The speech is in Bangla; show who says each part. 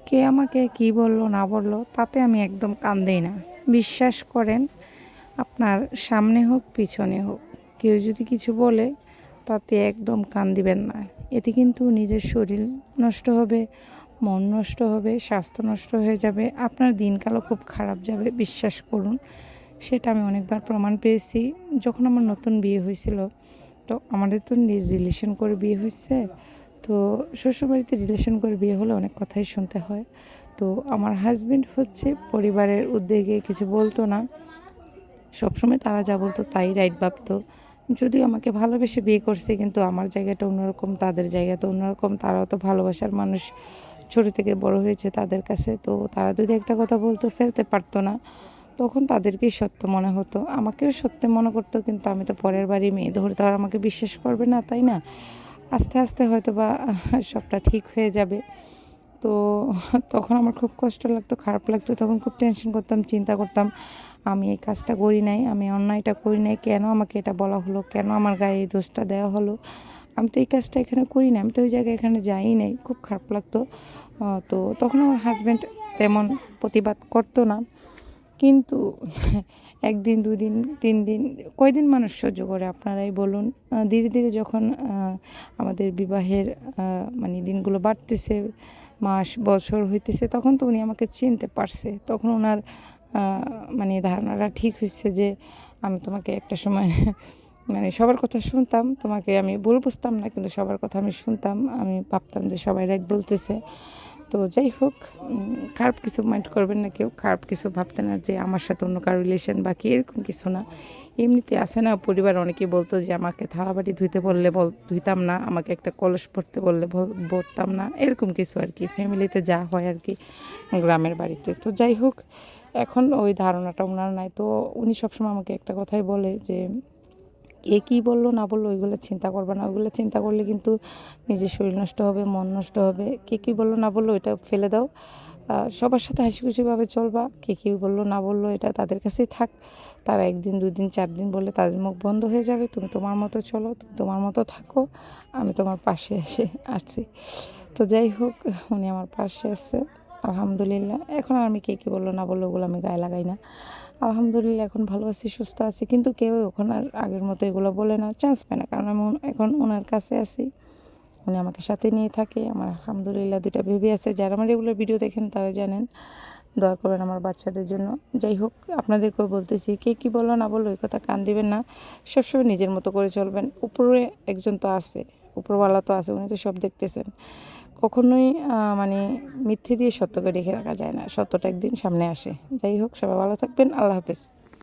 Speaker 1: কে আমাকে কি বলল না বলল তাতে আমি একদম কান দেই না। বিশ্বাস করেন, আপনার সামনে হোক পিছনে হোক, কেউ যদি কিছু বলে তাতে একদম কান দিবেন না। এতে কিন্তু নিজের শরীর নষ্ট হবে, মন নষ্ট হবে, স্বাস্থ্য নষ্ট হয়ে যাবে, আপনার দিনকালও খুব খারাপ যাবে। বিশ্বাস করুন, সেটা আমি অনেকবার প্রমাণ পেয়েছি। যখন আমার নতুন বিয়ে হয়েছিল, তো আমাদের তো রিলেশন করে বিয়ে হয়েছে। তো শ্বশুরবাড়িতে রিলেশন করে বিয়ে হলে অনেক কথাই শুনতে হয়। তো আমার হাজব্যান্ড হচ্ছে পরিবারের উদ্যোগে কিছু বলতো না, সবসময় তারা যা বলতো তাই রাইট ভাবতো। যদিও আমাকে ভালোবেসে বিয়ে করছে, কিন্তু আমার জায়গাটা অন্যরকম, তাদের জায়গাটা অন্যরকম। তারাও তো ভালোবাসার মানুষ, ছোটো থেকে বড় হয়েছে তাদের কাছে। তো তারা যদি একটা কথা বলতো, ফেলতে পারতো না, তখন তাদেরকেই সত্য মনে হতো, আমাকেও সত্য মনে করতো। কিন্তু আমি তো পরের বাড়ি মেয়ে, ধরে তো আর আমাকে বিশ্বাস করবে না, তাই না? আস্তে আস্তে হয়তো বা সবটা ঠিক হয়ে যাবে। তো তখন আমার খুব কষ্ট লাগতো, খারাপ লাগতো, তখন খুব টেনশন করতাম, চিন্তা করতাম, আমি এই কাজটা করি নাই, আমি অন্যায়টা করি নাই, কেন আমাকে এটা বলা হলো, কেন আমার গায়ে এই দোষটা দেওয়া হলো, আমি তো এই কাজটা এখানে করি না, আমি তো ওই জায়গায় এখানে যাই নাই। খুব খারাপ লাগতো। তো তখন আমার হাজব্যান্ড তেমন প্রতিবাদ করতো না, কিন্তু একদিন, ২ দিন, ৩ দিন, কয়দিন মানুষ সহ্য করে আপনারাই বলুন? ধীরে ধীরে যখন আমাদের বিবাহের মানে দিনগুলো বাড়তেছে, মাস, বছর হইতেছে, তখন তো উনি আমাকে চিনতে পারছে। তখন উনার আ মানে ধারণাটা ঠিক হইছে যে, আমি তোমাকে একটা সময় মানে সবার কথা শুনতাম, তোমাকে আমি ভুল বুঝতাম না, কিন্তু সবার কথা আমি শুনতাম। আমি ভাবতাম যে সবাই রাইট বলতেছে। তো যাই হোক, খারাপ কিছু মাইন্ড করবেন না কেউ। খারাপ কিছু ভাবতে না যে আমার সাথে অন্য কারো রিলেশন বা কি, এরকম কিছু না। এমনিতে আছে না, পরিবার অনেকেই বলতো যে আমাকে থালাবাটি ধুইতে বললে ধুইতাম না, আমাকে একটা কলস ভরতে বললে ভরতাম না। এরকম কিছু আরকি। ফ্যামিলিতে যা হয় আরকি গ্রামের বাড়িতে। তো যাই হোক, এখন ওই ধারণাটা উনার নাই। তো উনি সবসময় আমাকে একটা কথাই বলে যে, কে কী বললো না বললো ওইগুলো চিন্তা করবা না। ওইগুলো চিন্তা করলে কিন্তু নিজের শরীর নষ্ট হবে, মন নষ্ট হবে। কে কী বললো না বললো ওইটা ফেলে দাও। সবার সাথে হাসিখুশিভাবে চলবা। কে কী বললো না বললো এটা তাদের কাছেই থাক। তারা ১ দিন, ২ দিন, ৪ দিন বললে তাদের মুখ বন্ধ হয়ে যাবে। তুমি তোমার মতো চলো, তুমি তোমার মতো থাকো। আমি তোমার পাশে আছি। তো যাই হোক, উনি আমার পাশে আছে। আলহামদুলিল্লাহ। এখন আর আমি কে কী বললো না বললো ওগুলো আমি গায়ে লাগাই না। আলহামদুলিল্লাহ এখন ভালো আছি, সুস্থ আছি। কিন্তু কেউ এখন আর আগের মতো এগুলো বলে না, চান্স পায় না। কারণ আমি এখন ওনার কাছে আছি। উনি আমাকে সাথে নিয়ে থাকে। আমার আলহামদুলিল্লাহ ২ টা বেবি আছে। যারা আমার রেগুলার ভিডিও দেখেন তারা জানেন। দোয়া করবেন আমার বাচ্চাদের জন্য। যাই হোক, আপনাদেরকেও বলতেছি, কে কী বললো না বললো ওই কথা কান দিবেন না। সবসময় নিজের মতো করে চলবেন। উপরে একজন তো আছে, উপরওয়ালা তো আছে, উনি তো সব দেখতেছেন। কখনোই মানে মিথ্যে দিয়ে সত্যকে ঢেকে রাখা যায় না। সত্যটা একদিন সামনে আসে। যাই হোক, সবাই ভালো থাকবেন। আল্লাহ হাফেজ।